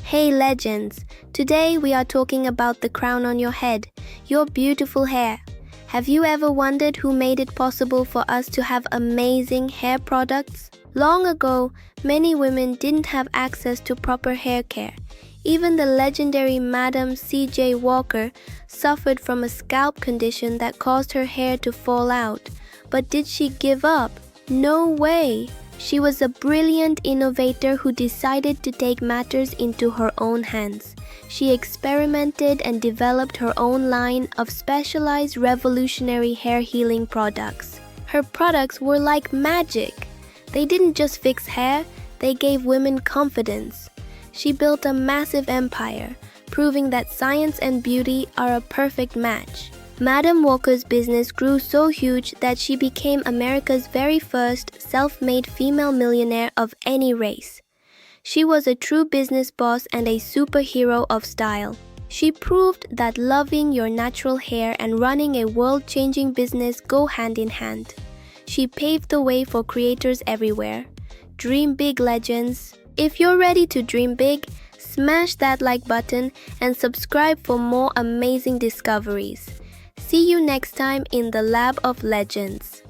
Hey legends! Today we are talking about the crown on your head, your beautiful hair. Have you ever wondered who made it possible for us to have amazing hair products? Long ago, many women didn't have access to proper hair care. Even the legendary Madam C.J. Walker suffered from a scalp condition that caused her hair to fall out. But did she give up? No way! She was a brilliant innovator who decided to take matters into her own hands. She experimented and developed her own line of specialized revolutionary hair healing products. Her products were like magic. They didn't just fix hair, they gave women confidence. She built a massive empire, proving that science and beauty are a perfect match. Madam Walker's business grew so huge that she became America's very first self-made female millionaire of any race. She was a true business boss and a superhero of style. She proved that loving your natural hair and running a world-changing business go hand in hand. She paved the way for creators everywhere. Dream big, legends. If you're ready to dream big, smash that like button and subscribe for more amazing discoveries. See you next time in the Lab of Legends.